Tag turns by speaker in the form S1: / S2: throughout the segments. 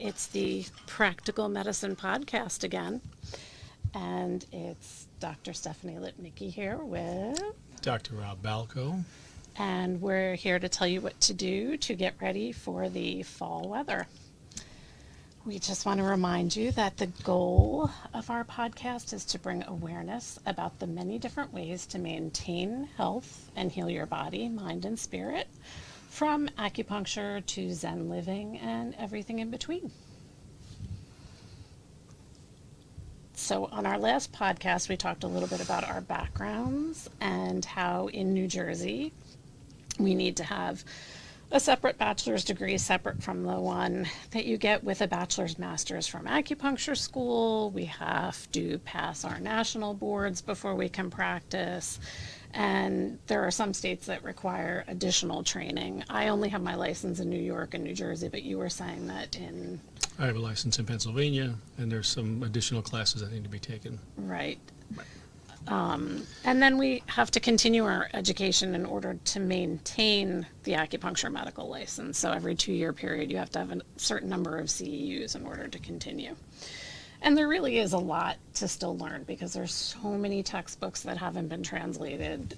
S1: It's the Practical Medicine Podcast again, and it's Dr. Stephanie Lipnicki here with
S2: Dr. Rob Balko.
S1: And we're here to tell you what to do to get ready for the fall weather. We just want to remind you that the goal of our podcast is to bring awareness about the many different ways to maintain health and heal your body, mind, and spirit, from acupuncture to Zen living and everything in between. So on our last podcast, we talked a little bit about our backgrounds and how in New Jersey, we need to have a separate bachelor's degree separate from the one that you get with a bachelor's master's from acupuncture school. We have to pass our national boards before we can practice. And there are some states that require additional training. I only have my license in New York and New Jersey, but you were saying that in...
S2: I have a license in Pennsylvania, and there's some additional classes that need to be taken.
S1: Right. And then we have to continue our education in order to maintain the acupuncture medical license. So every 2-year period, you have to have a certain number of CEUs in order to continue. And there really is a lot to still learn because there's so many textbooks that haven't been translated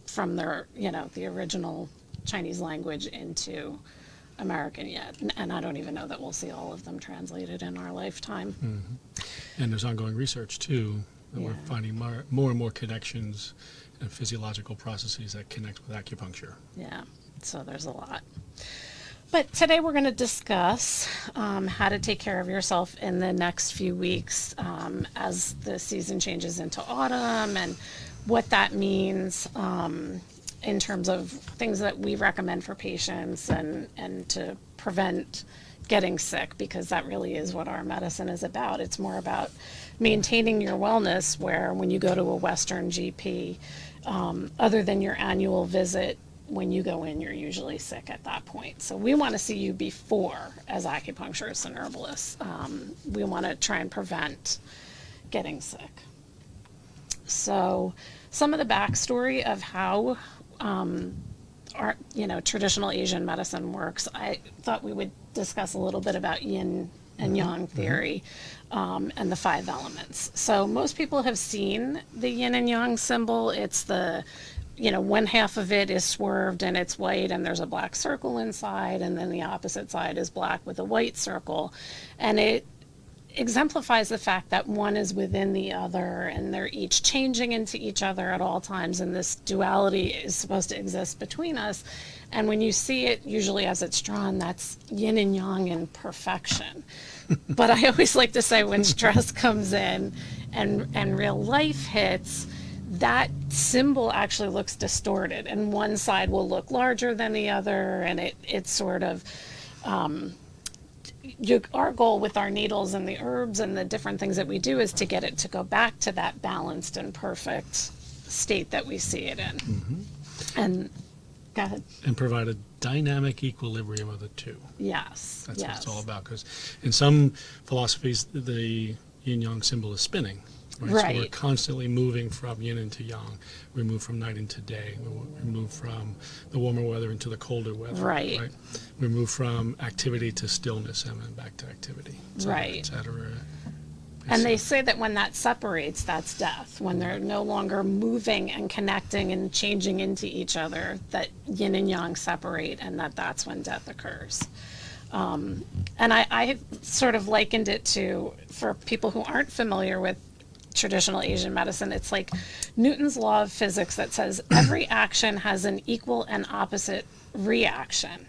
S1: from their, the original Chinese language into American yet. And I don't even know that we'll see all of them translated in our lifetime.
S2: Mm-hmm. And there's ongoing research, too. And we're finding more and more connections and physiological processes that connect with acupuncture.
S1: Yeah, so there's a lot. But today we're going to discuss how to take care of yourself in the next few weeks as the season changes into autumn and what that means in terms of things that we recommend for patients and to prevent getting sick, because that really is what our medicine is about. It's more about maintaining your wellness, where when you go to a Western GP, other than your annual visit, when you go in, you're usually sick at that point. So we want to see you before as acupuncturists and herbalists. We want to try and prevent getting sick. So some of the backstory of how our traditional Asian medicine works, I thought we would discuss a little bit about yin and yang theory and the 5 elements. So most people have seen the yin and yang symbol. It's the one half of it is swerved and it's white and there's a black circle inside, and then the opposite side is black with a white circle. And it exemplifies the fact that one is within the other and they're each changing into each other at all times, and this duality is supposed to exist between us. And when you see it, usually as it's drawn, that's yin and yang in perfection. But I always like to say, when stress comes in and real life hits, that symbol actually looks distorted, and one side will look larger than the other, and it's sort of our goal with our needles and the herbs and the different things that we do is to get it to go back to that balanced and perfect state that we see it in.
S2: Mm-hmm.
S1: And go ahead.
S2: And provide a dynamic equilibrium of the two.
S1: Yes.
S2: That's
S1: yes.
S2: what it's all about, because in some philosophies, the yin-yang symbol is spinning. Right. So we're constantly moving from yin into yang. We move from night into day. We move from the warmer weather into the colder weather.
S1: Right.
S2: We move from activity to stillness and then back to activity.
S1: Right.
S2: Et cetera.
S1: And they say that when that separates, that's death. When they're no longer moving and connecting and changing into each other, that yin and yang separate, and that's when death occurs. And I sort of likened it to, for people who aren't familiar with traditional Asian medicine, it's like Newton's law of physics that says every action has an equal and opposite reaction.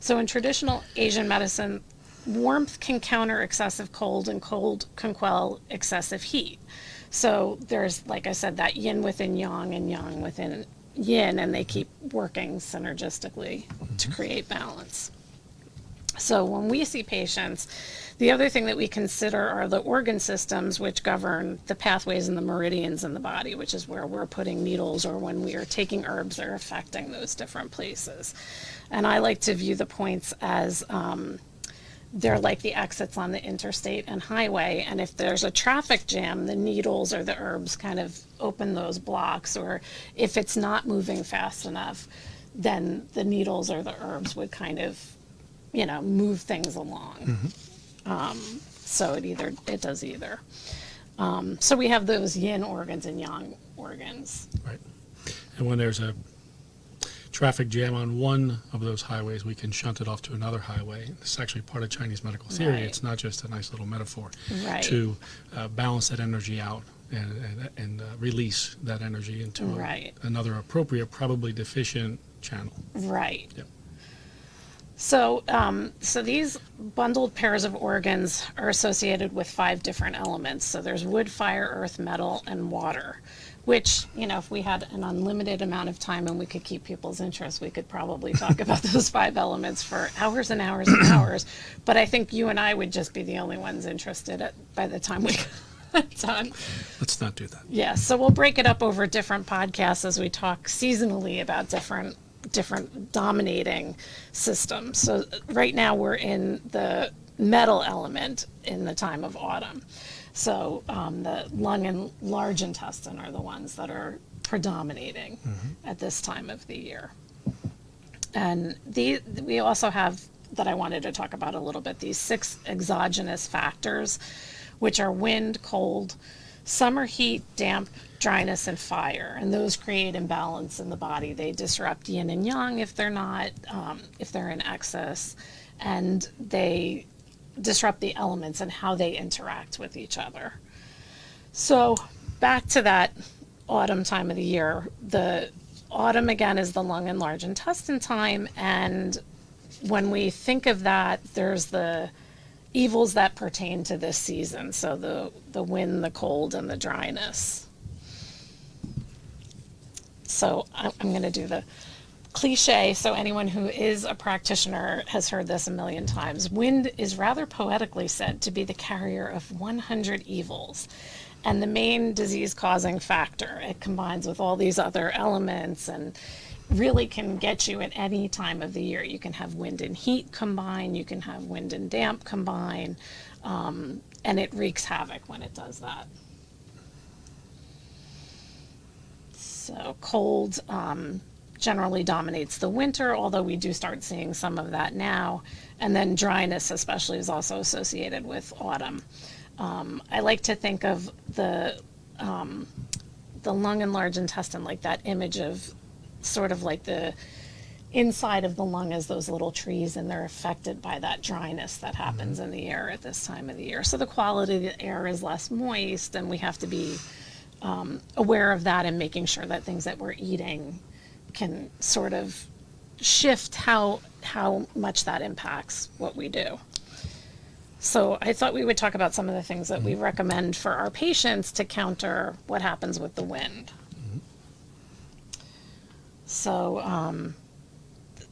S1: So in traditional Asian medicine, warmth can counter excessive cold, and cold can quell excessive heat. So there's, like I said, that yin within yang and yang within yin, and they keep working synergistically to create balance. So when we see patients, the other thing that we consider are the organ systems, which govern the pathways and the meridians in the body, which is where we're putting needles, or when we are taking herbs, they're affecting those different places. And I like to view the points as they're like the exits on the interstate and highway. And if there's a traffic jam, the needles or the herbs kind of open those blocks. Or if it's not moving fast enough, then the needles or the herbs would kind of move things along. So it does either. So we have those yin organs and yang organs.
S2: Right. And when there's a traffic jam on one of those highways, we can shunt it off to another highway. It's actually part of Chinese medical theory.
S1: Right.
S2: It's not just a nice little metaphor
S1: Right.
S2: to balance that energy out and release that energy into
S1: Right.
S2: another appropriate, probably deficient channel.
S1: Right.
S2: Yep.
S1: So, so these bundled pairs of organs are associated with 5 different elements. So there's wood, fire, earth, metal, and water, which, if we had an unlimited amount of time and we could keep people's interest, we could probably talk about those 5 elements for hours and hours and hours. But I think you and I would just be the only ones interested by the time we got done.
S2: Let's not do that.
S1: Yeah, so we'll break it up over different podcasts as we talk seasonally about different dominating systems. So right now we're in the metal element in the time of autumn. So the lung and large intestine are the ones that are predominating at this time of the year. And we also have, that I wanted to talk about a little bit, these 6 exogenous factors, which are wind, cold, summer heat, damp, dryness, and fire. And those create imbalance in the body. They disrupt yin and yang if they're not, if they're in excess, and they disrupt the elements and how they interact with each other. So back to that autumn time of the year. The autumn, again, is the lung and large intestine time. And when we think of that, there's the evils that pertain to this season. So the wind, the cold, and the dryness. So I'm going to do the cliche. So anyone who is a practitioner has heard this a million times. Wind is rather poetically said to be the carrier of 100 evils and the main disease-causing factor. It combines with all these other elements and really can get you at any time of the year. You can have wind and heat combine, you can have wind and damp combine, and it wreaks havoc when it does that. So cold generally dominates the winter, although we do start seeing some of that now. And then dryness especially is also associated with autumn. I like to think of the lung and large intestine like that image of sort of like the inside of the lung as those little trees, and they're affected by that dryness that happens in the air at this time of the year. So the quality of the air is less moist, and we have to be aware of that and making sure that things that we're eating can sort of shift how much that impacts what we do. So I thought we would talk about some of the things that we recommend for our patients to counter what happens with the wind. So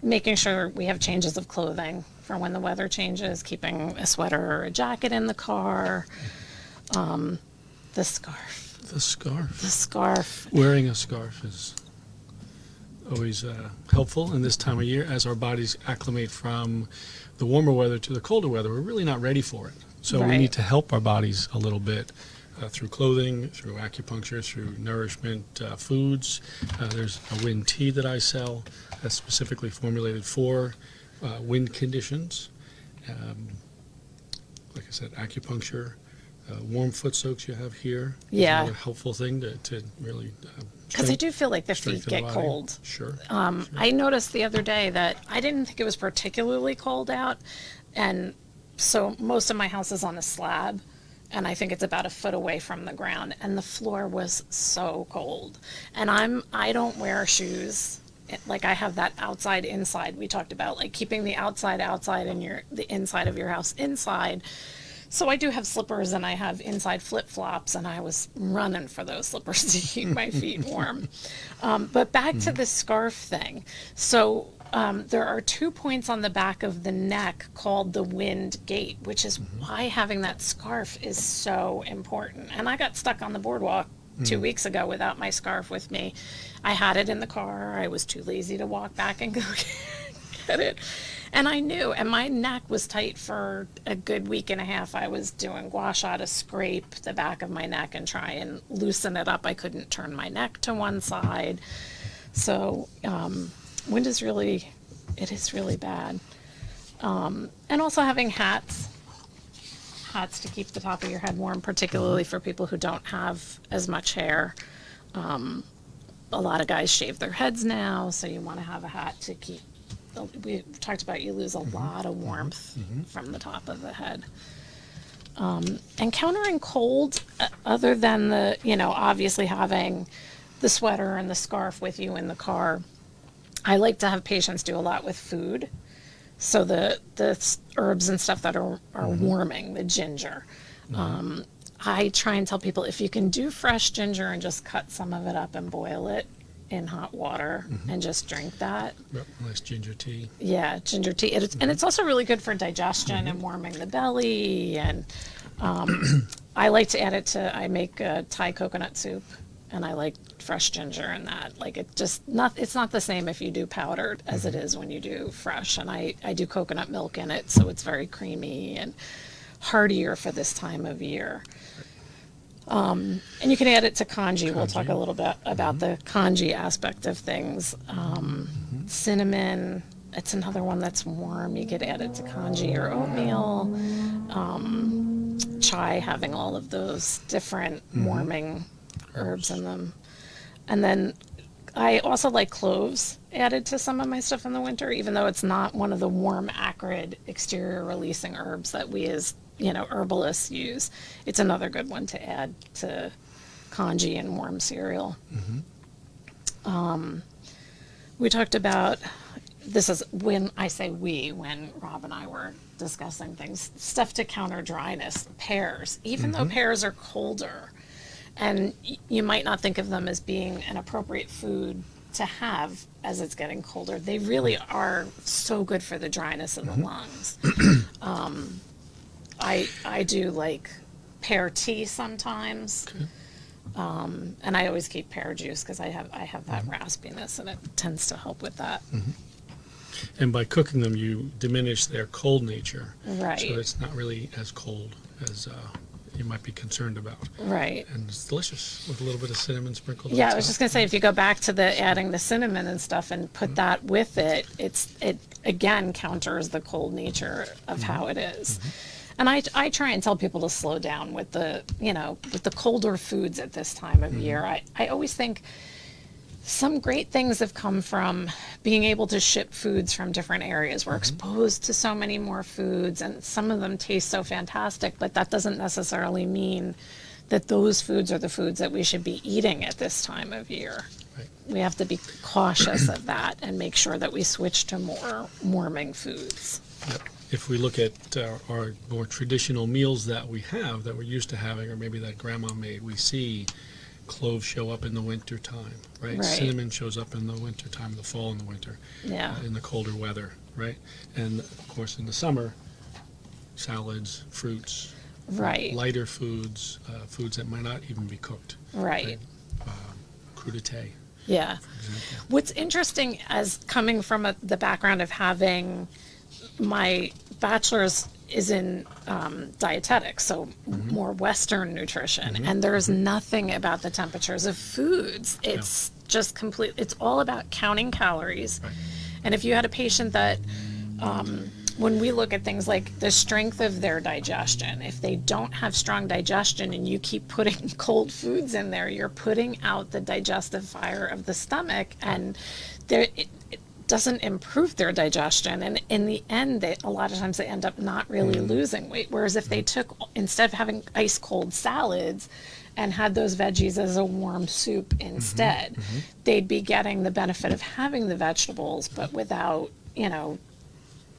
S1: making sure we have changes of clothing for when the weather changes, keeping a sweater or a jacket in the car, the scarf.
S2: The scarf.
S1: The scarf.
S2: Wearing a scarf is always helpful in this time of year as our bodies acclimate from the warmer weather to the colder weather. We're really not ready for it. So we need to help our bodies a little bit through clothing, through acupuncture, through nourishment, foods. There's a wind tea that I sell that's specifically formulated for wind conditions. Like I said, acupuncture, warm foot soaks you have here.
S1: Yeah.
S2: Another helpful thing to really
S1: because I do feel like the feet get cold.
S2: Sure.
S1: I noticed the other day that I didn't think it was particularly cold out, and so most of my house is on a slab, and I think it's about a foot away from the ground, and the floor was so cold. And I don't wear shoes. Like I have that outside inside we talked about, like keeping the outside outside and the inside of your house inside. So I do have slippers and I have inside flip-flops, and I was running for those slippers to keep my feet warm. But back to the scarf thing. So there are 2 points on the back of the neck called the wind gate, which is why having that scarf is so important. And I got stuck on the boardwalk 2 weeks ago without my scarf with me. I had it in the car. I was too lazy to walk back and go get it. And I knew, and my neck was tight for a good week and a half. I was doing gua sha to scrape the back of my neck and try and loosen it up. I couldn't turn my neck to one side. So wind is really bad. And also having hats to keep the top of your head warm, particularly for people who don't have as much hair. A lot of guys shave their heads now, so you want to have a hat to keep. We talked about you lose a lot of warmth from the top of the head. And countering cold, other than the, obviously having the sweater and the scarf with you in the car, I like to have patients do a lot with food. So the herbs and stuff that are warming, the ginger. I try and tell people if you can do fresh ginger and just cut some of it up and boil it in hot water and just drink that.
S2: Yep, nice ginger tea.
S1: Yeah, ginger tea. And it's also really good for digestion and warming the belly. And I like to add it to, I make Thai coconut soup, and I like fresh ginger in that. Like it's not the same if you do powdered as it is when you do fresh. And I do coconut milk in it, so it's very creamy and heartier for this time of year. And you can add it to congee. We'll talk a little bit about the congee aspect of things. Cinnamon, it's another one that's warm. You could add it to congee or oatmeal. Chai, having all of those different warming herbs in them. And then I also like cloves added to some of my stuff in the winter, even though it's not one of the warm, acrid, exterior releasing herbs that we as herbalists use. It's another good one to add to congee and warm cereal. We talked about, this is when I say when Rob and I were discussing things, stuff to counter dryness, pears, even though pears are colder, and you might not think of them as being an appropriate food to have as it's getting colder, they really are so good for the dryness of the lungs. I do like pear tea sometimes, and I always keep pear juice because I have that raspiness, and it tends to help with that.
S2: And by cooking them, you diminish their cold nature.
S1: Right.
S2: So it's not really as cold as you might be concerned about.
S1: Right.
S2: And it's delicious with a little bit of cinnamon sprinkled on
S1: Yeah,
S2: top.
S1: I was just gonna say, if you go back to the adding the cinnamon and stuff and put that with it, it again counters the cold nature of how it is. And I try and tell people to slow down with the colder foods at this time of year. I always think some great things have come from being able to ship foods from different areas. We're exposed to so many more foods, and some of them taste so fantastic, but that doesn't necessarily mean that those foods are the foods that we should be eating at this time of year.
S2: Right.
S1: We have to be cautious of that and make sure that we switch to more warming foods.
S2: Yep. If we look at our more traditional meals that we have, that we're used to having, or maybe that grandma made, we see cloves show up in the winter time, right? Cinnamon shows up in the winter time, the fall and the winter, in the colder weather, right? And of course in the summer, salads, fruits, lighter foods, foods that might not even be cooked.
S1: Right.
S2: Crudité.
S1: Yeah.
S2: For example.
S1: What's interesting, as coming from the background of having my bachelor's is in dietetics, so more Western nutrition, and there's nothing about the temperatures of foods. It's just it's all about counting calories.
S2: Right.
S1: And if you had a patient that, when we look at things like the strength of their digestion, if they don't have strong digestion and you keep putting cold foods in there, you're putting out the digestive fire of the stomach, and it doesn't improve their digestion, and in the end a lot of times they end up not really losing weight. Whereas if they took, instead of having ice cold salads and had those veggies as a warm soup instead, they'd be getting the benefit of having the vegetables, but without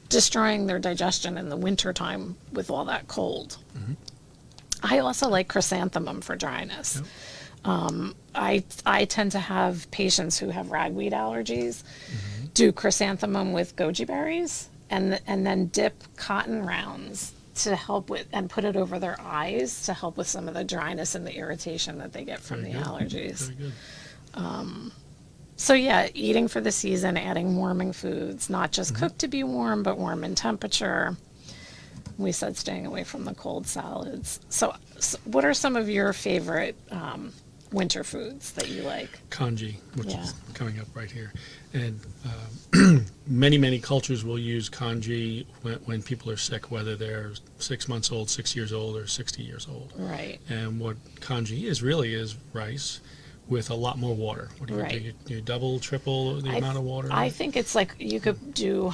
S1: destroying their digestion in the wintertime with all that cold. I also like chrysanthemum for dryness. I tend to have patients who have ragweed allergies do chrysanthemum with goji berries and then dip cotton rounds to help with, and put it over their eyes to help with some of the dryness and the irritation that they get from the allergies.
S2: Very good.
S1: So yeah, eating for the season, adding warming foods, not just cooked to be warm, but warm in temperature. We said staying away from the cold salads. So what are some of your favorite winter foods that you like?
S2: Kanji, which
S1: Yeah.
S2: is coming up right here. And many cultures will use kanji when people are sick, whether they're 6 months old, 6 years old, or 60 years old.
S1: Right.
S2: And what kanji is really is rice with a lot more water. What do you
S1: Right.
S2: do? You double, triple the amount of water?
S1: I think it's like you could do,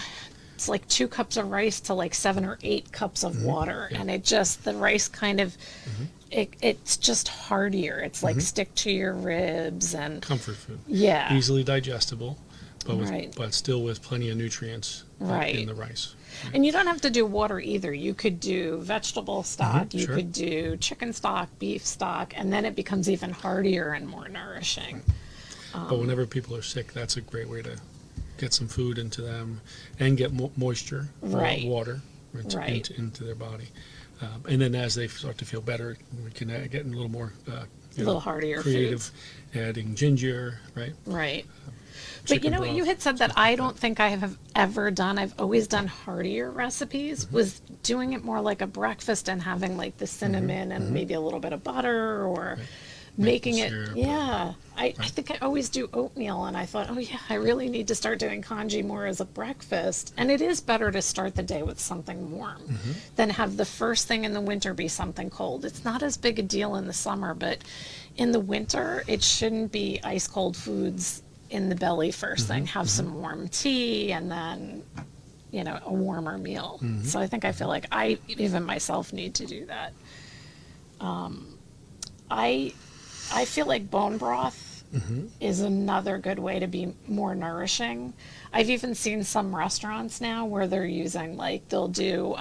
S1: it's like 2 cups of rice to like 7 or 8 cups of water.
S2: Yeah.
S1: And it just, the rice kind of, it's just heartier. It's like stick to your ribs and
S2: Comfort food.
S1: yeah.
S2: Easily digestible, but
S1: Right.
S2: but still with plenty of nutrients
S1: Right.
S2: in the rice.
S1: And you don't have to do water either. You could do vegetable stock, you
S2: sure.
S1: could do chicken stock, beef stock, and then it becomes even heartier and more nourishing.
S2: But whenever people are sick, that's a great way to get some food into them and get moisture,
S1: Right.
S2: water
S1: Right.
S2: into their body. And then as they start to feel better, we can get a little more
S1: A little heartier
S2: creative,
S1: foods.
S2: adding ginger, right?
S1: Right. But you
S2: Chicken
S1: know what, you
S2: broth,
S1: had said that I don't think I have ever done, I've always done heartier recipes, was doing it more like a breakfast and having like the cinnamon and maybe a little bit of butter or making it,
S2: syrup,
S1: yeah. I think I always do oatmeal and I thought, oh yeah, I really need to start doing kanji more as a breakfast. And it is better to start the day with something warm than have the first thing in the winter be something cold. It's not as big a deal in the summer, but in the winter, it shouldn't be ice cold foods in the belly first thing. Have some warm tea and then, you know, a warmer meal. So I feel like I even myself need to do that. I feel like bone broth is another good way to be more nourishing. I've even seen some restaurants now where they're using like they'll do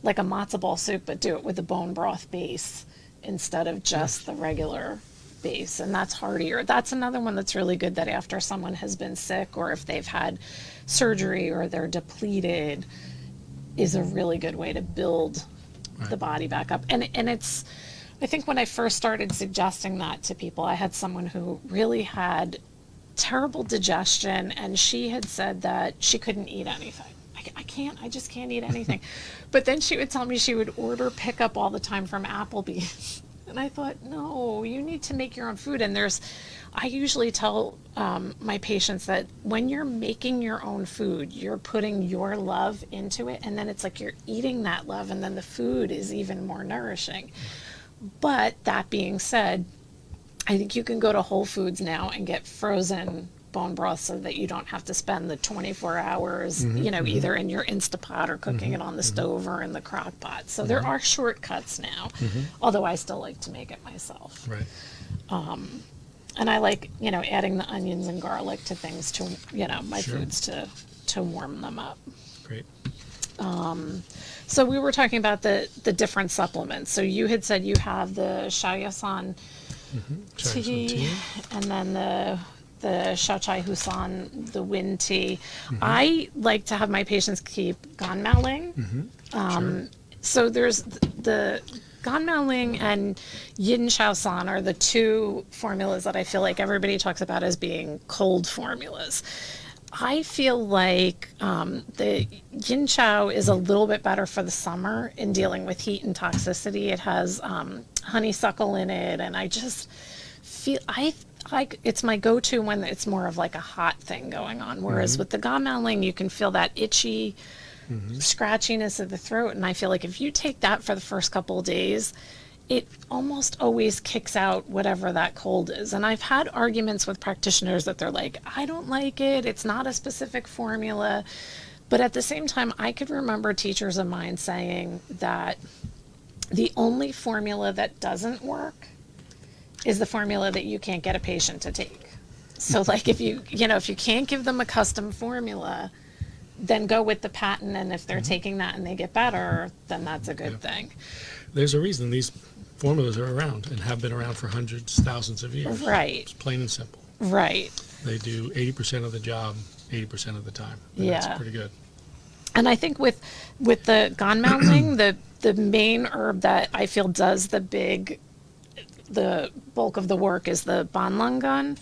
S1: like a matzo ball soup, but do it with a bone broth base instead of just the regular base, and that's heartier. That's another one that's really good, that after someone has been sick or if they've had surgery or they're depleted, is a really good way to build the body back up. And it's, I think when I first started suggesting that to people, I had someone who really had terrible digestion, and she had said that she couldn't eat anything. I just can't eat anything. But then she would tell me she would order pickup all the time from Applebee's. And I thought, no, you need to make your own food. And I usually tell my patients that when you're making your own food, you're putting your love into it. And then it's like you're eating that love, and then the food is even more nourishing. But that being said, I think you can go to Whole Foods now and get frozen bone broth so that you don't have to spend the 24 hours, you know, either in your Instapot or cooking it on the stove or in the crock pot. So there are shortcuts now, although I still like to make it myself.
S2: Right.
S1: And I like, you know, adding the onions and garlic to things to, you know, my
S2: Sure.
S1: foods to warm them up.
S2: Great.
S1: So we were talking about the different supplements. So you had said you have the Shaoyasan
S2: Try some
S1: tea, and then the Shaochai Husan, the wind tea. I like to have my patients keep Ganmao Ling.
S2: Sure.
S1: So there's the Ganmao Ling and Yin Shaosan are the two formulas that I feel like everybody talks about as being cold formulas. I feel like the Yin Chao is a little bit better for the summer in dealing with heat and toxicity. It has honeysuckle in it, and I just feel it's my go-to when it's more of like a hot thing going on. Whereas with the Ganmao Ling, you can feel that itchy scratchiness of the throat, and I feel like if you take that for the first couple of days, it almost always kicks out whatever that cold is. And I've had arguments with practitioners that they're like, I don't like it, it's not a specific formula. But at the same time, I could remember teachers of mine saying that the only formula that doesn't work is the formula that you can't get a patient to take. So like if you can't give them a custom formula, then go with the patent, and if they're taking that and they get better, then that's a good thing.
S2: There's a reason these formulas are around and have been around for hundreds, thousands of years.
S1: Right.
S2: It's plain and simple.
S1: Right.
S2: They do 80% of the job, 80% of the time. And
S1: Yeah.
S2: That's pretty good.
S1: And I think with the Ganmao Ling, the main herb that I feel does the bulk of the work is the Banlangan.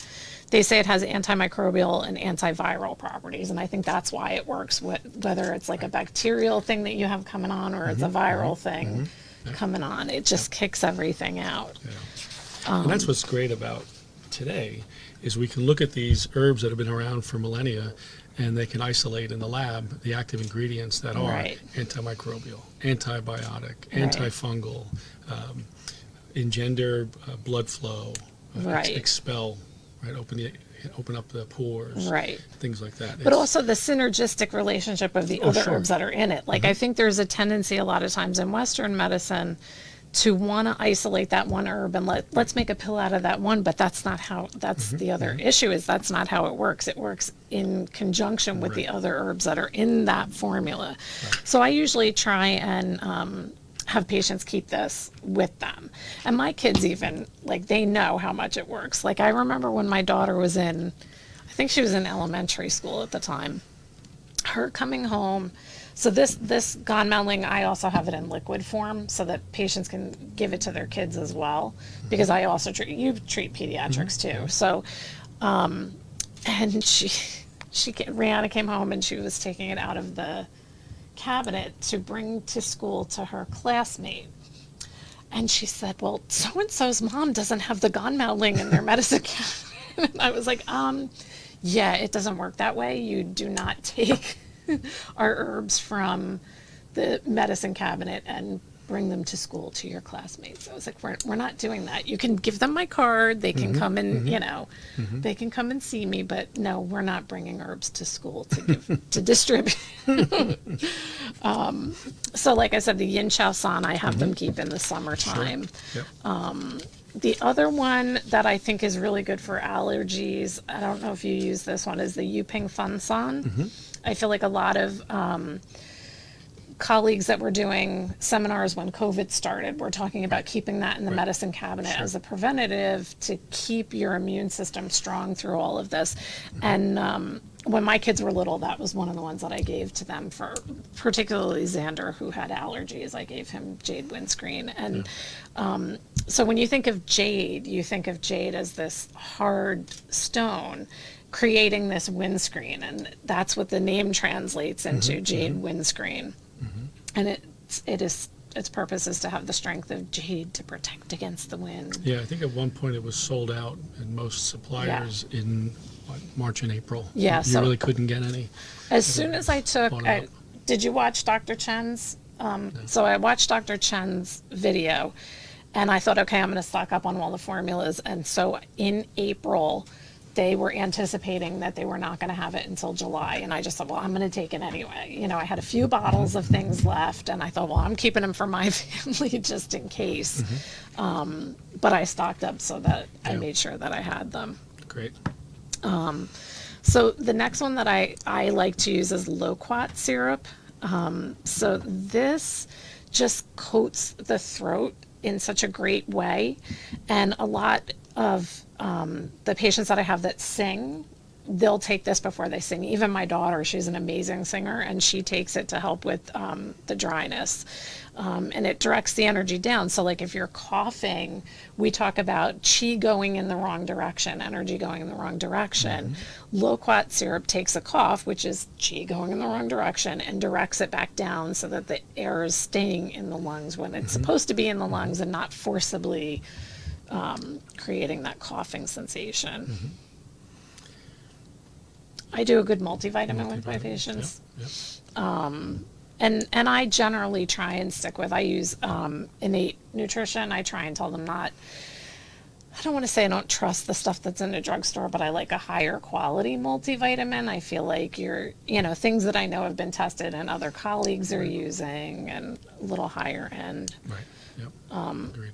S1: They say it has antimicrobial and antiviral properties, and I think that's why it works, whether it's like a bacterial thing that you have coming on or it's a viral thing coming on. It just kicks everything out.
S2: Yeah. And that's what's great about today is we can look at these herbs that have been around for millennia, and they can isolate in the lab the active ingredients that are
S1: Right.
S2: antimicrobial, antibiotic,
S1: Right.
S2: antifungal, engender blood flow,
S1: Right.
S2: expel, right? Open up the pores,
S1: Right.
S2: things like that.
S1: But also the synergistic relationship of the other
S2: sure.
S1: herbs that are in it. Like I think there's a tendency a lot of times in Western medicine to want to isolate that one herb and let's make a pill out of that one, but that's not how, that's the other issue is that's not how it works. It works in conjunction with the
S2: Right.
S1: other herbs that are in that formula. So I usually try and have patients keep this with them. And my kids even, like, they know how much it works. Like, I remember when my daughter was I think she was in elementary school at the time, her coming home. So this gonmelding, I also have it in liquid form so that patients can give it to their kids as well, because I also treat pediatrics too. So, and Rihanna came home and she was taking it out of the cabinet to bring to school to her classmate. And she said, well, so-and-so's mom doesn't have the gonmelding in their medicine cabinet. And I was like, yeah, it doesn't work that way. You do not take our herbs from the medicine cabinet and bring them to school to your classmates. I was like, we're not doing that. You can give them my card. They can come and, they can come and see me. But no, we're not bringing herbs to school to give, to distribute. So like I said, the yin chow san, I have them keep in the summertime.
S2: Yep.
S1: The other one that I think is really good for allergies, I don't know if you use this one, is the Yuping Fun San. I feel like a lot of colleagues that were doing seminars when COVID started were talking about keeping that in the medicine cabinet as a preventative to keep your immune system strong through all of this. And when my kids were little, that was one of the ones that I gave to them for particularly Xander, who had allergies. I gave him jade windscreen. And so when you think of jade, you think of jade as this hard stone creating this windscreen, and that's what the name translates into, jade windscreen. And its purpose is to have the strength of jade to protect against the wind.
S2: Yeah, I think at one point it was sold out in most suppliers in March and April.
S1: Yeah,
S2: you
S1: so
S2: really couldn't get any.
S1: As soon as I took,
S2: Bought it up.
S1: did you watch Dr. Chen's? So I watched Dr. Chen's video, and I thought, okay, I'm going to stock up on all the formulas. And so in April, they were anticipating that they were not going to have it until July. And I just thought, well, I'm going to take it anyway. You know, I had a few bottles of things left, and I thought, well, I'm keeping them for my family just in case. But I stocked up so that I made sure that I had them.
S2: Great.
S1: So the next one that I like to use is loquat syrup. So this just coats the throat in such a great way. And a lot of the patients that I have that sing, they'll take this before they sing. Even my daughter, she's an amazing singer, and she takes it to help with the dryness. And it directs the energy down. So like if you're coughing, we talk about qi going in the wrong direction, energy going in the wrong direction. Loquat syrup takes a cough, which is qi going in the wrong direction, and directs it back down so that the air is staying in the lungs when it's supposed to be in the lungs and not forcibly creating that coughing sensation. I do a good multivitamin with my patients. And I generally try and stick with, I use Innate Nutrition. I try and tell them I don't want to say I don't trust the stuff that's in the drugstore, but I like a higher quality multivitamin. I feel like things that I know have been tested and other colleagues are using, and a little higher end.
S2: Right. Yep. Agreed.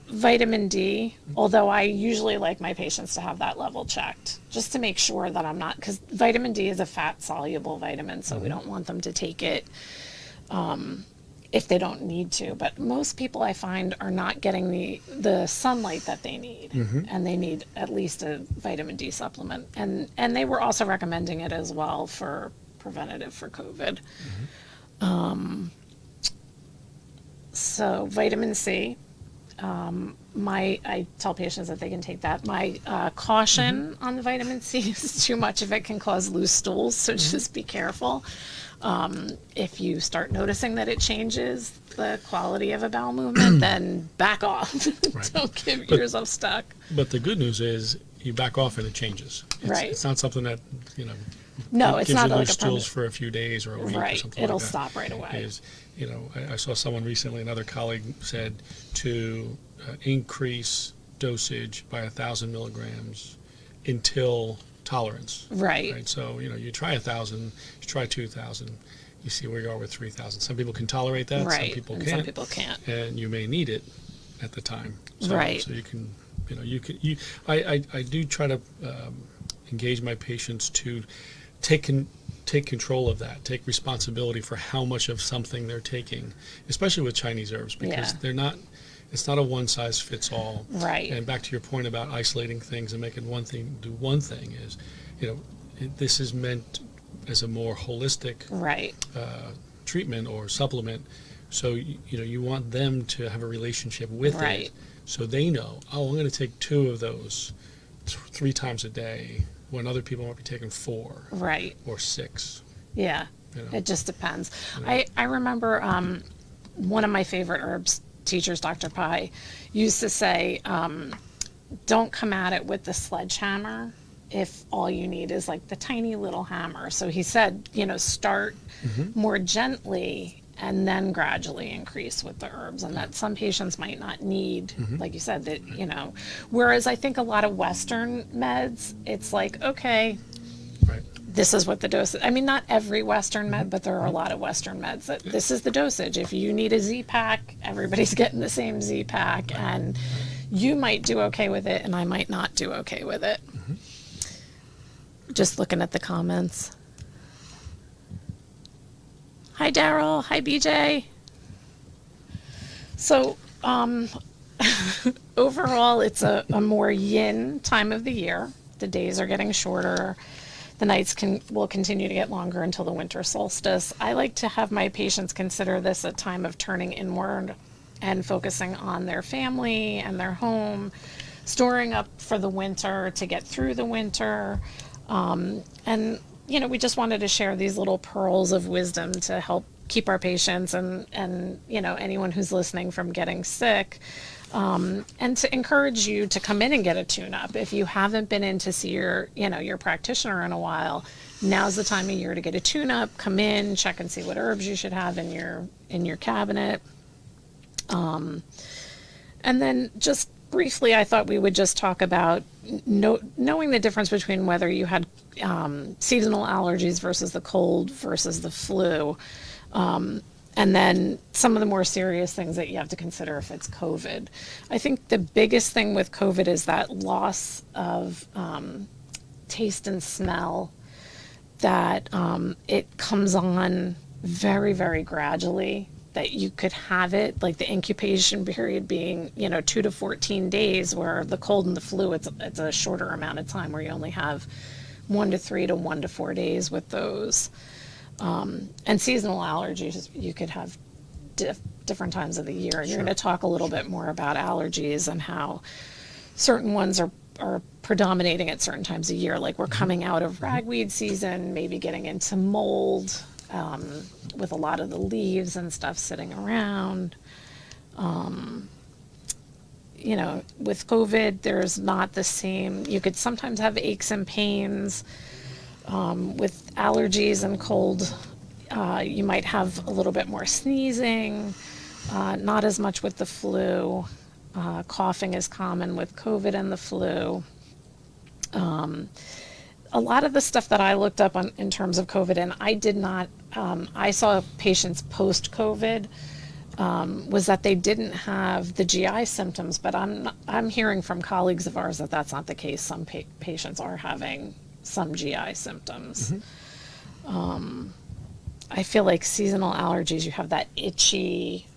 S1: Vitamin D, although I usually like my patients to have that level checked just to make sure that I'm not, because vitamin D is a fat soluble vitamin, so we don't want them to take it if they don't need to. But most people I find are not getting the sunlight that they need, and they need at least a vitamin D supplement. And they were also recommending it as well for preventative for COVID. So vitamin C. I tell patients that they can take that. My caution on the vitamin C is too much of it can cause loose stools, so just be careful. If you start noticing that it changes the quality of a bowel movement, then back off.
S2: Right.
S1: Don't give yourself stuck.
S2: But the good news is you back off and it changes.
S1: Right.
S2: It's not something that,
S1: No, it's
S2: gives
S1: not
S2: you
S1: like
S2: loose
S1: a permanent.
S2: stools for a few days or a week or
S1: Right.
S2: something
S1: It'll
S2: like that.
S1: stop right away.
S2: I saw someone recently, another colleague said to increase dosage by 1,000 milligrams until tolerance.
S1: Right.
S2: So, you try 1,000, you try 2,000, you see where you are with 3,000. Some people can tolerate that,
S1: Right.
S2: some people
S1: And
S2: can't.
S1: some people can't.
S2: And you may need it at the time. So,
S1: Right.
S2: So you can, I do try to engage my patients to take control of that, take responsibility for how much of something they're taking, especially with Chinese herbs, because it's not a one size fits all.
S1: Right.
S2: And back to your point about isolating things and making one thing do one thing is, this is meant as a more holistic
S1: Right.
S2: treatment or supplement. So, you want them to have a relationship with
S1: Right.
S2: it, so they know, I'm going to take 2 of those 3 times a day, when other people might be taking 4
S1: Right.
S2: or 6.
S1: Yeah. It just depends. I remember one of my favorite herbs teachers, Dr. Pai, used to say, don't come at it with the sledgehammer if all you need is like the tiny little hammer. So he said, start more gently and then gradually increase with the herbs, and that some patients might not need, like you said, that, whereas I think a lot of Western meds, it's like, okay,
S2: Right.
S1: this is what the dose is. I mean, not every Western med, but there are a lot of Western meds that this is the dosage. If you need a Z-Pack, everybody's getting the same Z-Pack, and you might do okay with it, and I might not do okay with it. Just looking at the comments. Hi, Daryl. Hi, BJ. So, overall, it's a more yin time of the year. The days are getting shorter. The nights will continue to get longer until the winter solstice. I like to have my patients consider this a time of turning inward and focusing on their family and their home, storing up for the winter to get through the winter. And, we just wanted to share these little pearls of wisdom to help keep our patients and anyone who's listening from getting sick. And to encourage you to come in and get a tune-up. If you haven't been in to see your practitioner in a while, now's the time of year to get a tune-up. Come in, check and see what herbs you should have in your cabinet. And then just briefly, I thought we would just talk about knowing the difference between whether you had seasonal allergies versus the cold versus the flu. And then some of the more serious things that you have to consider if it's COVID. I think the biggest thing with COVID is that loss of taste and smell, that it comes on very, very gradually, that you could have it, like the incubation period being, 2 to 14 days, where the cold and the flu, it's a shorter amount of time where you only have 1 to 3 to 1 to 4 days with those. And seasonal allergies, you could have different times of the year. And you're going to talk a little bit more about allergies and how certain ones are predominating at certain times of year. Like we're coming out of ragweed season, maybe getting into mold, with a lot of the leaves and stuff sitting around. With COVID, there's not the same. You could sometimes have aches and pains. With allergies and cold, you might have a little bit more sneezing, not as much with the flu. Coughing is common with COVID and the flu. A lot of the stuff that I looked up in terms of COVID, and I did not, I saw patients post-COVID, was that they didn't have the GI symptoms, but I'm hearing from colleagues of ours that that's not the case. Some patients are having some GI symptoms. I feel like seasonal allergies, you have that itchy,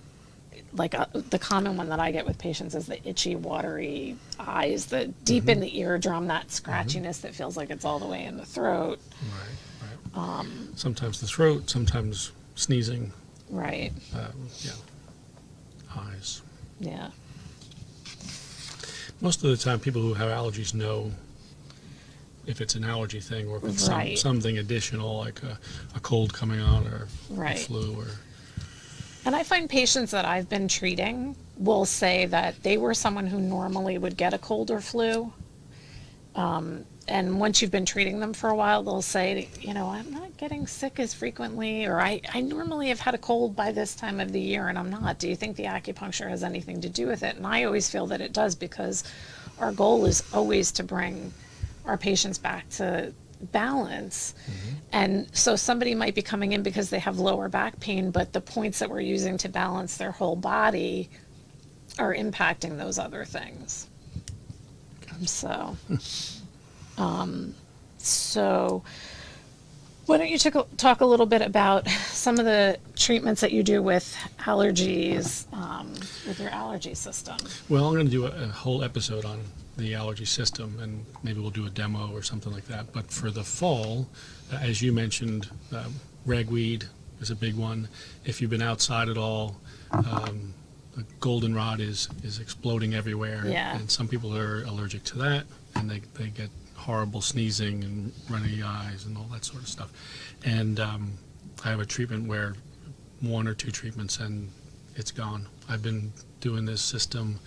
S1: like the common one that I get with patients is the itchy, watery eyes, the deep in the eardrum, that scratchiness that feels like it's all the way in the throat.
S2: Right. Sometimes the throat, sometimes sneezing.
S1: Right.
S2: Eyes.
S1: Yeah.
S2: Most of the time, people who have allergies know if it's an allergy thing or if it's
S1: Right.
S2: something additional, like a cold coming on or
S1: Right.
S2: a flu. Or
S1: And I find patients that I've been treating will say that they were someone who normally would get a cold or flu. And once you've been treating them for a while, they'll say, I'm not getting sick as frequently, or I normally have had a cold by this time of the year and I'm not. Do you think the acupuncture has anything to do with it? And I always feel that it does, because our goal is always to bring our patients back to balance. And so somebody might be coming in because they have lower back pain, but the points that we're using to balance their whole body are impacting those other things. So why don't you talk a little bit about some of the treatments that you do with allergies, with your allergy system?
S2: well, I'm going to do a whole episode on the allergy system, and maybe we'll do a demo or something like that. But for the fall, as you mentioned, ragweed is a big one. If you've been outside at all, the goldenrod is exploding everywhere.
S1: Yeah.
S2: And some people are allergic to that, and they get horrible sneezing and runny eyes and all that sort of stuff. And I have a treatment where 1 or 2 treatments and it's gone. I've been doing this system,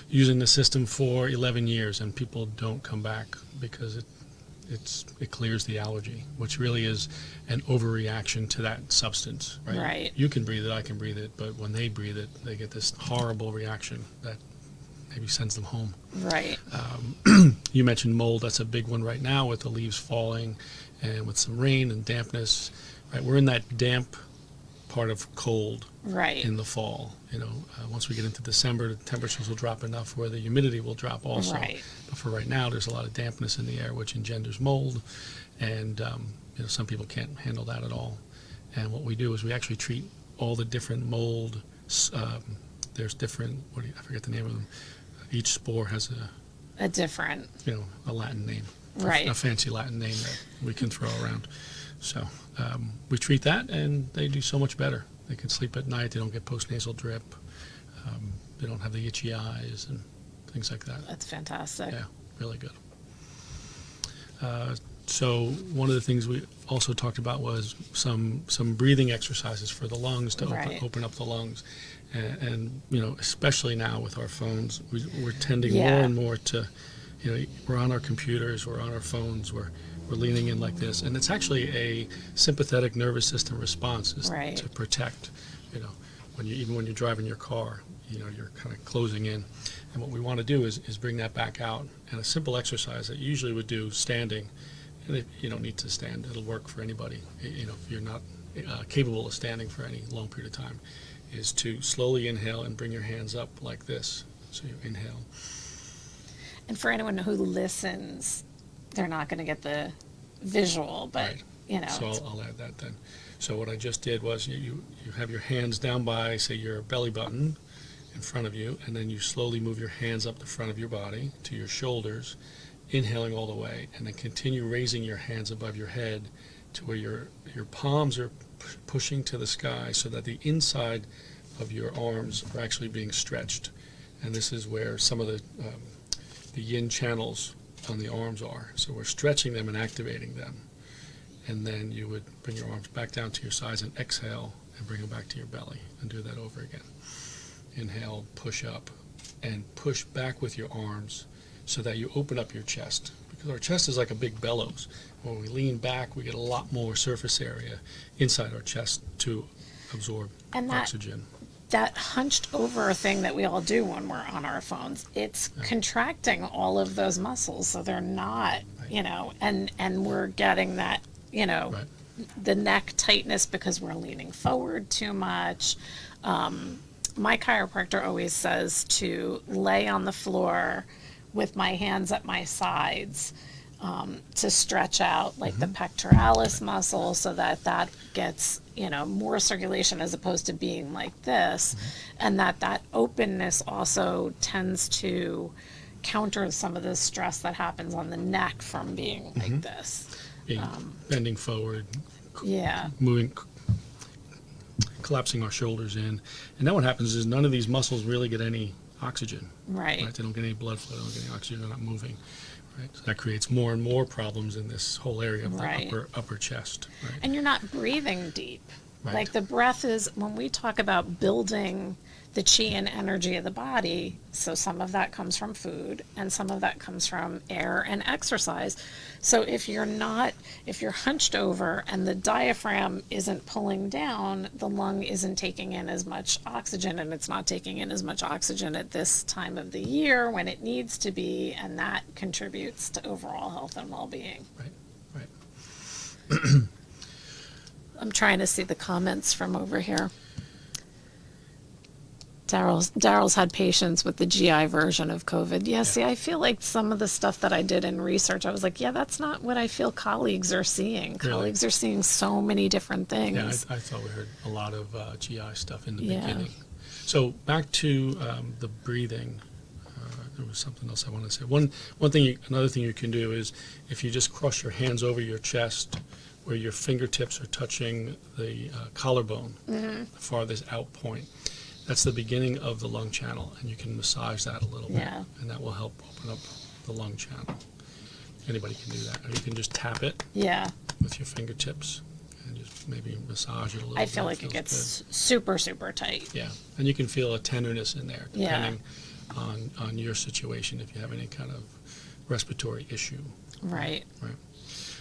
S2: using the system for 11 years, and people don't come back because it clears the allergy, which really is an overreaction to that substance, right?
S1: Right.
S2: You can breathe it, I can breathe it, but when they breathe it, they get this horrible reaction that maybe sends them home.
S1: Right.
S2: You mentioned mold. That's a big one right now with the leaves falling and with some rain and dampness. Right, we're in that damp part of cold
S1: Right.
S2: in the fall. Once we get into December, the temperatures will drop enough where the humidity will drop also.
S1: Right.
S2: But for right now, there's a lot of dampness in the air, which engenders mold, and some people can't handle that at all. And what we do is we actually treat all the different mold. There's different. I forget the name of them. Each spore has
S1: A different.
S2: a Latin name,
S1: Right.
S2: a fancy Latin name that we can throw around. So we treat that, and they do so much better. They can sleep at night. They don't get postnasal drip. They don't have the itchy eyes and things like that.
S1: That's fantastic.
S2: Yeah, really good. So one of the things we also talked about was some breathing exercises for the lungs to
S1: Right.
S2: open up the lungs. And especially now with our phones, we're tending
S1: Yeah.
S2: more and more to, we're on our computers, we're on our phones, we're leaning in like this, and it's actually a sympathetic nervous system response is
S1: Right.
S2: to protect. Even when you're driving your car, you're kind of closing in, and what we want to do is bring that back out. And a simple exercise that you usually would do standing, and you don't need to stand; it'll work for anybody. If you're not capable of standing for any long period of time, is to slowly inhale and bring your hands up like this. So you inhale.
S1: And for anyone who listens, they're not going to get the visual, but
S2: Right. So I'll add that then. So what I just did was you have your hands down by, say, your belly button in front of you, and then you slowly move your hands up the front of your body to your shoulders, inhaling all the way, and then continue raising your hands above your head to where your palms are pushing to the sky, so that the inside of your arms are actually being stretched. And this is where some of the yin channels on the arms are. So we're stretching them and activating them. And then you would bring your arms back down to your sides and exhale and bring them back to your belly, and do that over again. Inhale, push up, and push back with your arms so that you open up your chest, because our chest is like a big bellows. When we lean back, we get a lot more surface area inside our chest to absorb
S1: And
S2: oxygen.
S1: that hunched over thing that we all do when we're on our phones, it's contracting all of those muscles, so they're not, and we're getting that,
S2: Right.
S1: the neck tightness because we're leaning forward too much. My chiropractor always says to lay on the floor with my hands at my sides, to stretch out like the pectoralis muscle, so that gets more circulation as opposed to being like this, and that openness also tends to counter some of the stress that happens on the neck from being like this.
S2: Bending forward,
S1: Yeah.
S2: moving, collapsing our shoulders in. And then what happens is none of these muscles really get any oxygen.
S1: Right.
S2: They don't get any blood flow, they don't get any oxygen, they're not moving. Right? So that creates more and more problems in this whole area of
S1: Right.
S2: the upper chest. Right?
S1: And you're not breathing deep.
S2: Right.
S1: Like the breath is, when we talk about building the chi and energy of the body, so some of that comes from food and some of that comes from air and exercise. So if you're hunched over and the diaphragm isn't pulling down, the lung isn't taking in as much oxygen, and it's not taking in as much oxygen at this time of the year when it needs to be, and that contributes to overall health and well-being.
S2: Right. Right.
S1: I'm trying to see the comments from over here. Daryl's had patients with the GI version of COVID. Yeah, see, I feel like some of the stuff that I did in research, I was like, yeah, that's not what I feel colleagues are seeing.
S2: Really?
S1: Colleagues are seeing so many different things.
S2: Yeah, I thought we heard a lot of GI stuff in the
S1: Yeah.
S2: beginning. So back to the breathing. There was something else I wanted to say. Another thing you can do is if you just cross your hands over your chest, where your fingertips are touching the collarbone, the farthest out point. That's the beginning of the lung channel, and you can massage that a little bit, and that will help open up the lung channel. Anybody can do that. Or you can just tap it with your fingertips and just maybe massage it a little bit.
S1: I feel like it gets super, super tight.
S2: Yeah, and you can feel a tenderness in there depending on your situation if you have any kind of respiratory issue.
S1: Right.
S2: Right.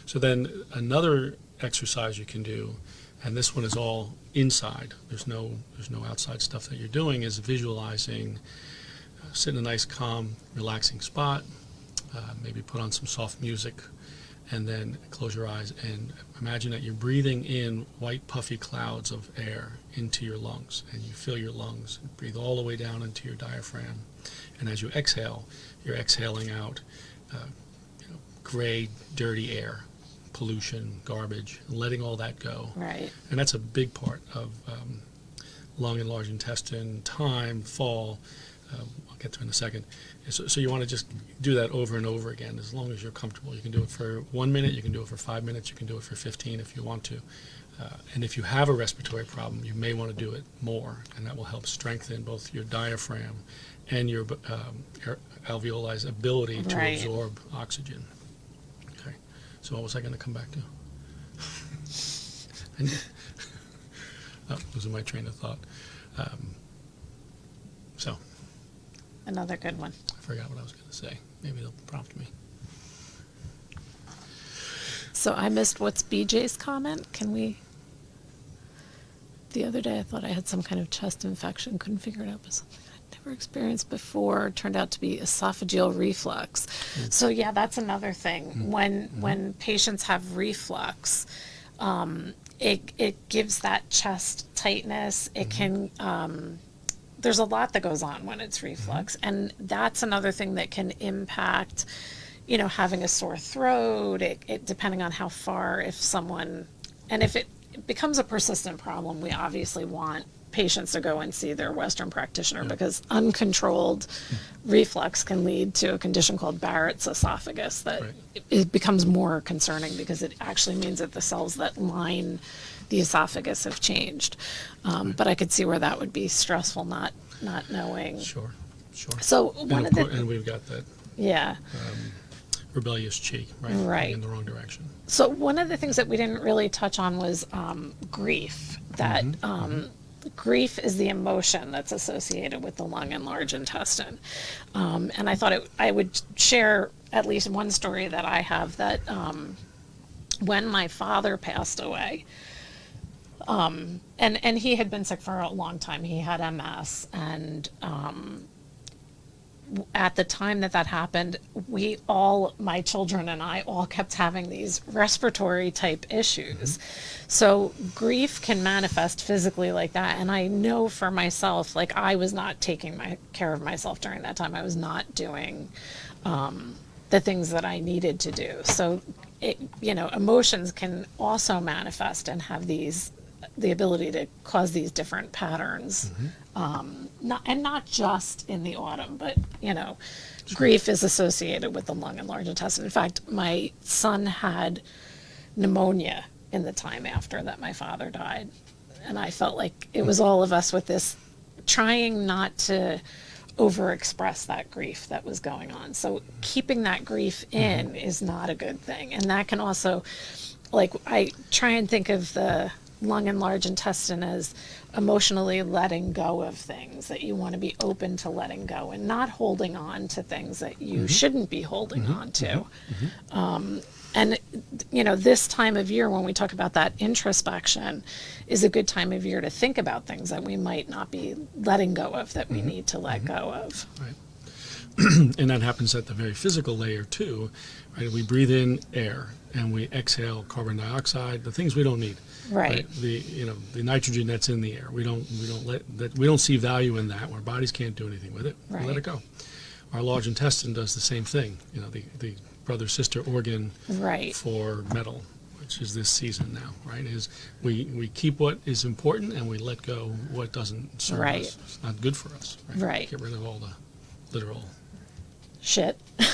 S2: So then another exercise you can do, and this one is all inside. There's no outside stuff that you're doing. Is visualizing, sit in a nice, calm, relaxing spot. Maybe put on some soft music, and then close your eyes and imagine that you're breathing in white, puffy clouds of air into your lungs, and you fill your lungs. And breathe all the way down into your diaphragm, and as you exhale, you're exhaling out gray, dirty air. Pollution, garbage, letting all that go.
S1: Right.
S2: And that's a big part of lung and large intestine, time, fall. I'll get to it in a second. So you want to just do that over and over again as long as you're comfortable. You can do it for 1 minute, you can do it for 5 minutes, you can do it for 15 if you want to. And if you have a respiratory problem, you may want to do it more, and that will help strengthen both your diaphragm and your alveoli's ability to absorb oxygen. So what was I going to come back to? Losing my train of thought. So
S1: Another good one.
S2: I forgot what I was going to say. Maybe they'll prompt me.
S1: So I missed what's BJ's comment. The other day I thought I had some kind of chest infection. Couldn't figure it out, but something I'd never experienced before turned out to be esophageal reflux. So yeah, that's another thing. When patients have reflux, it gives that chest tightness. It can there's a lot that goes on when it's reflux, and that's another thing that can impact, having a sore throat. It depending on how far, if it becomes a persistent problem, we obviously want patients to go and see their Western practitioner, because uncontrolled reflux can lead to a condition called Barrett's esophagus that it becomes more concerning, because it actually means that the cells that line the esophagus have changed. But I could see where that would be stressful, not knowing.
S2: Sure.
S1: So
S2: and we've got that rebellious cheek, right? In the wrong direction.
S1: So one of the things that we didn't really touch on was grief. That grief is the emotion that's associated with the lung and large intestine. And I thought I would share at least one story that I have, that when my father passed away, and he had been sick for a long time. He had MS, and at the time that happened, my children and I all kept having these respiratory type issues. So grief can manifest physically like that. And I know for myself, like, I was not taking care of myself during that time. I was not doing the things that I needed to do. So, emotions can also manifest and have the ability to cause these different patterns. Not just in the autumn, but grief is associated with the lung and large intestine. In fact, my son had pneumonia in the time after that my father died, and I felt like it was all of us with this, trying not to overexpress that grief that was going on. So keeping that grief in is not a good thing. And that can also, like, I try and think of the lung and large intestine as emotionally letting go of things that you want to be open to letting go and not holding on to things that you shouldn't be holding on to. And, you know, this time of year when we talk about that introspection is a good time of year to think about things that we might not be letting go of, that we need to let go of.
S2: Right. And that happens at the very physical layer too, right? We breathe in air and we exhale carbon dioxide, the things we don't need.
S1: Right.
S2: The nitrogen that's in the air. We don't see value in that. Our bodies can't do anything with it.
S1: Right.
S2: We let it go. Our large intestine does the same thing. You know, the brother sister organ
S1: Right.
S2: for metal, which is this season now, right? Is we keep what is important and we let go what doesn't serve
S1: Right.
S2: us. It's not good for us.
S1: Right.
S2: Get rid of all the literal.
S1: Shit.
S2: I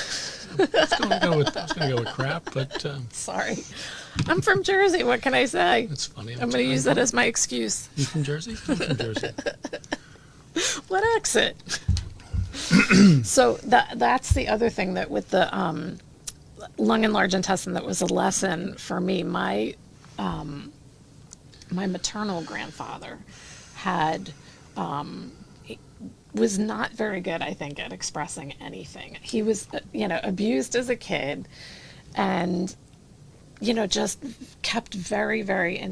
S2: was going to go with crap, but
S1: Sorry. I'm from Jersey. What can I say?
S2: it's funny.
S1: I'm going to use that as my excuse.
S2: You from Jersey? I'm from Jersey.
S1: What exit? So that's the other thing that with the lung and large intestine that was a lesson for me. My maternal grandfather had was not very good, I think, at expressing anything. He was, abused as a kid, and just kept very, very,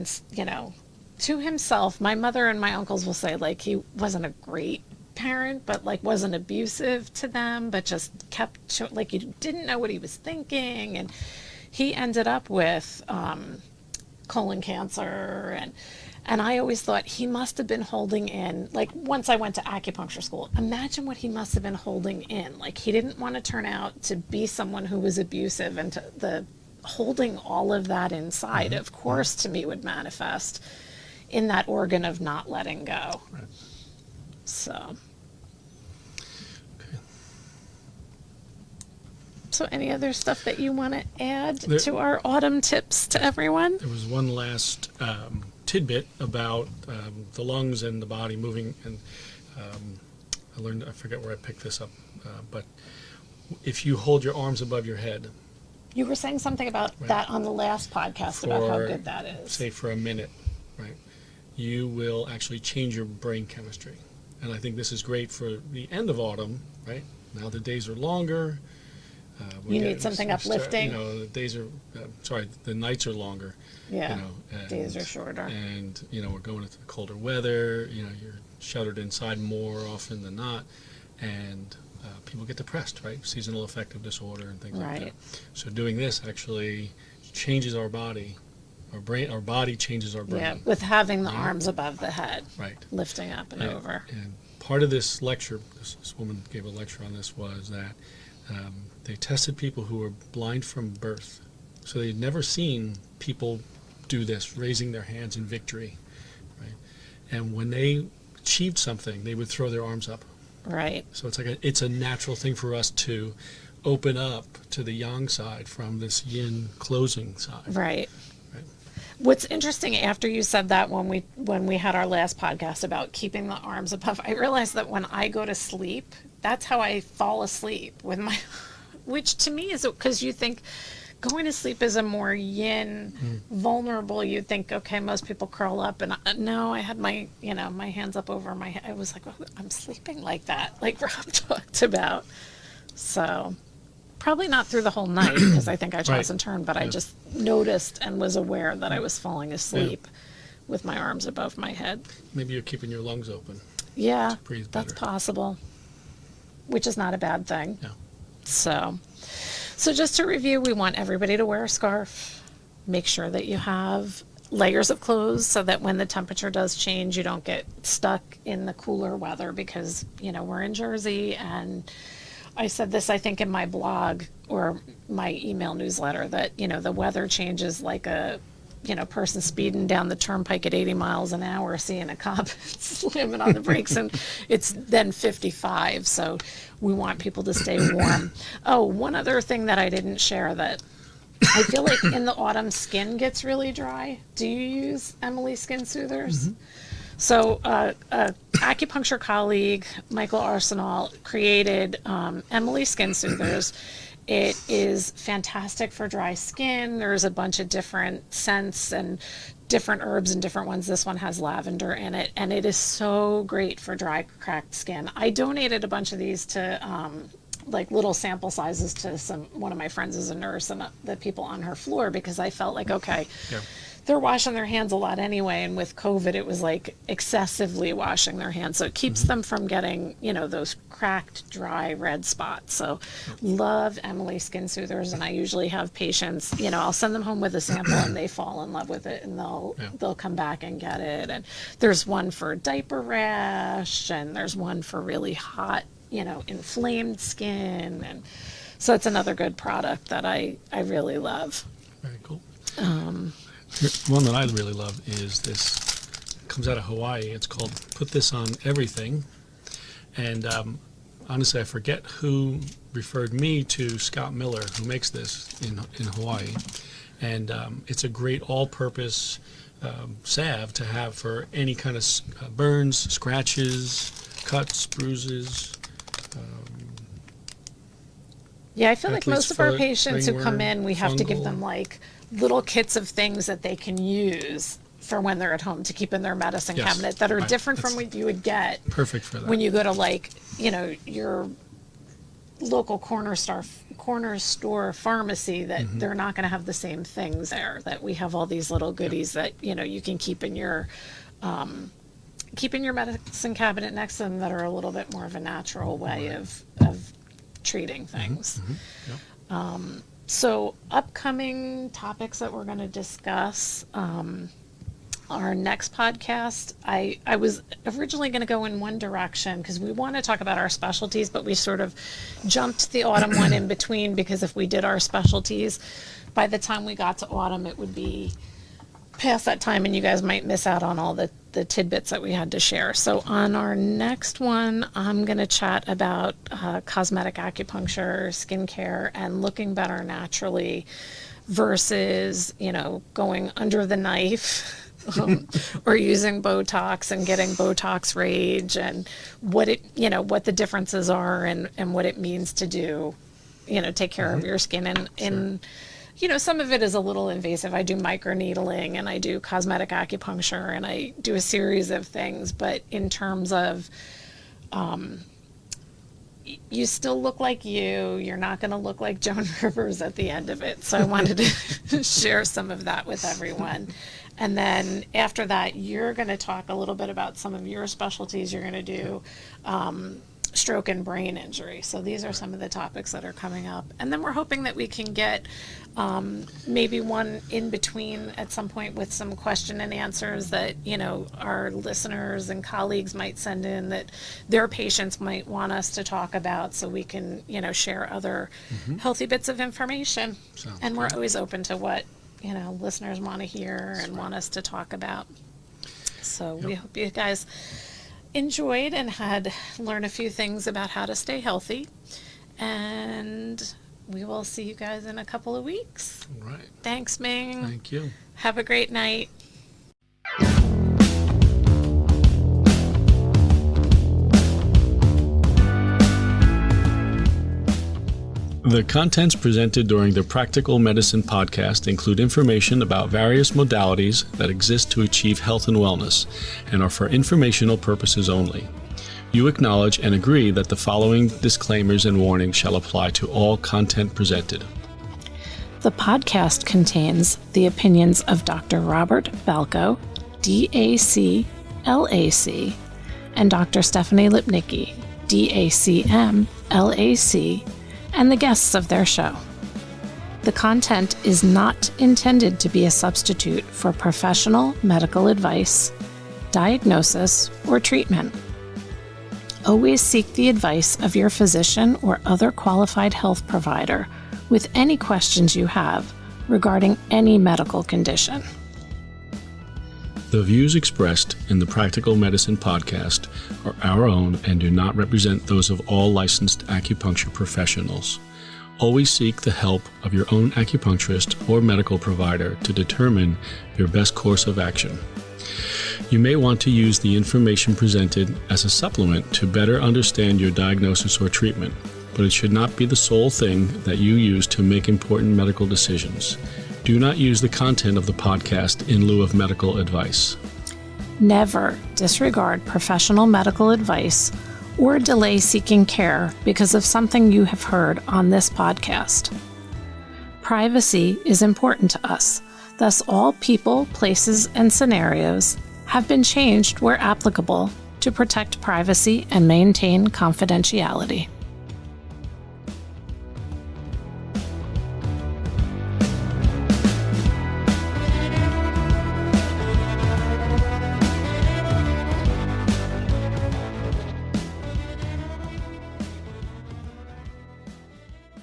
S1: to himself. My mother and my uncles will say, like, he wasn't a great parent, but, like, wasn't abusive to them, but just kept, like, you didn't know what he was thinking. And he ended up with colon cancer, and I always thought he must have been holding in, like, once I went to acupuncture school, imagine what he must have been holding in. Like, he didn't want to turn out to be someone who was abusive, and the holding all of that inside, of course, to me would manifest in that organ of not letting go.
S2: Right.
S1: So.
S2: Okay.
S1: So any other stuff that you want to add to our autumn tips to everyone?
S2: There was one last tidbit about the lungs and the body moving, and I forget where I picked this up, but if you hold your arms above your head,
S1: You were saying something about
S2: Right.
S1: that on the last podcast about how good that is.
S2: say for a minute, right, you will actually change your brain chemistry. And I think this is great for the end of autumn, right? Now the days are longer.
S1: You need something uplifting.
S2: The days are, the nights are longer.
S1: Yeah,
S2: and,
S1: days are shorter.
S2: And, we're going into the colder weather, you're shuttered inside more often than not. And people get depressed, right? Seasonal affective disorder and things like that. So doing this actually changes our body. Our body changes our brain.
S1: Yeah, with having the arms above the head.
S2: Right.
S1: Lifting up and over.
S2: And part of this lecture, this woman gave a lecture on this, was that they tested people who were blind from birth. So they'd never seen people do this, raising their hands in victory. Right? And when they achieved something, they would throw their arms up.
S1: Right.
S2: So it's a natural thing for us to open up to the yang side from this yin closing side.
S1: Right.
S2: Right.
S1: What's interesting, after you said that, when we had our last podcast about keeping the arms above, I realized that when I go to sleep, that's how I fall asleep with my, which to me is because you think going to sleep is a more yin, vulnerable. You'd think, okay, most people curl up, and no, I had my, my hands up over my head. I was like, oh, I'm sleeping like that, like Rob talked about. So probably not through the whole night, because I think I toss and turn, but I just noticed and was aware that I was falling asleep with my arms above my head.
S2: Maybe you're keeping your lungs open.
S1: Yeah,
S2: Breathe
S1: that's
S2: better.
S1: possible, which is not a bad thing.
S2: Yeah.
S1: So just to review, we want everybody to wear a scarf. Make sure that you have layers of clothes so that when the temperature does change, you don't get stuck in the cooler weather, because, we're in Jersey, and I said this, I think, in my blog or my email newsletter, that, the weather changes like a, person speeding down the turnpike at 80 miles an hour, seeing a cop slamming on the brakes, and it's then 55. So we want people to stay warm. Oh, one other thing that I didn't share, that I feel like in the autumn, skin gets really dry. Do you use Emily Skin Soothers? So a acupuncture colleague, Michael Arsenal, created Emily Skin Soothers. It is fantastic for dry skin. There's a bunch of different scents and different herbs and different ones. This one has lavender in it, and it is so great for dry, cracked skin. I donated a bunch of these to like little sample sizes to one of my friends is a nurse and the people on her floor, because I felt like, okay, they're washing their hands a lot anyway, and with COVID it was like excessively washing their hands, so it keeps them from getting, you know, those cracked, dry, red spots. So love Emily Skin Soothers, and I usually have patients, you know, I'll send them home with a sample and they fall in love with it, and they'll come back and get it. And there's one for diaper rash, and there's one for really hot, you know, inflamed skin, and so it's another good product that I really love.
S2: Very cool. One that I really love is this. It comes out of Hawaii. It's called Put This On Everything. And honestly, I forget who referred me to Scott Miller, who makes this in Hawaii. And it's a great all-purpose salve to have for any kind of burns, scratches, cuts, bruises.
S1: Yeah, I feel like most of our
S2: foot,
S1: patients who come
S2: ringworm,
S1: in, we have to give
S2: fungal.
S1: them like little kits of things that they can use for when they're at home to keep in their medicine
S2: Yes,
S1: cabinet that are
S2: right.
S1: different from
S2: That's
S1: what you would get
S2: Perfect for that.
S1: when you go to, like, you know, your local corner store pharmacy, that they're not going to have the same things there, that we have all these little goodies that, you know, you can keep in your medicine cabinet next to them, that are a little bit more of a natural way of treating things.
S2: Yep.
S1: So upcoming topics that we're going to discuss, our next podcast, I was originally going to go in one direction because we want to talk about our specialties, but we sort of jumped the autumn one in between, because if we did our specialties, by the time we got to autumn, it would be past that time, and you guys might miss out on all the tidbits that we had to share. So on our next one, I'm going to chat about cosmetic acupuncture, skincare, and looking better naturally versus, you know, going under the knife or using Botox and getting Botox rage, and what the differences are, and what it means to do, you know, take care of your skin. And you know, some of it is a little invasive. I do microneedling, and I do cosmetic acupuncture, and I do a series of things. But in terms of, you still look like you're not going to look like Joan Rivers at the end of it. So I wanted to share some of that with everyone. And then after that, you're going to talk a little bit about some of your specialties. You're going to do stroke and brain injury. So these are some of the topics that are coming up. And then we're hoping that we can get maybe one in between at some point with some question and answers that, you know, our listeners and colleagues might send in, that their patients might want us to talk about, so we can, you know, share other healthy bits of information. And we're always open to what, you know, listeners want to hear and want us to talk about. So we hope you guys enjoyed and had learned a few things about how to stay healthy, and we will see you guys in a couple of weeks.
S2: All right.
S1: Thanks, Ming.
S2: Thank you.
S1: Have a great night.
S2: The contents presented during the Practical Medicine podcast include information about various modalities that exist to achieve health and wellness, and are for informational purposes only. You acknowledge and agree that the following disclaimers and warnings shall apply to all content presented.
S1: The podcast contains the opinions of Dr. Robert Balko, DAC, LAC, and Dr. Stephanie Lipnicki, DACM, LAC, and the guests of their show. The content is not intended to be a substitute for professional medical advice, diagnosis, or treatment. Always seek the advice of your physician or other qualified health provider with any questions you have regarding any medical condition.
S2: The views expressed in the Practical Medicine podcast are our own and do not represent those of all licensed acupuncture professionals. Always seek the help of your own acupuncturist or medical provider to determine your best course of action. You may want to use the information presented as a supplement to better understand your diagnosis or treatment, but it should not be the sole thing that you use to make important medical decisions. Do not use the content of the podcast in lieu of medical advice.
S1: Never disregard professional medical advice or delay seeking care because of something you have heard on this podcast. Privacy is important to us. Thus, all people, places, and scenarios have been changed where applicable to protect privacy and maintain confidentiality.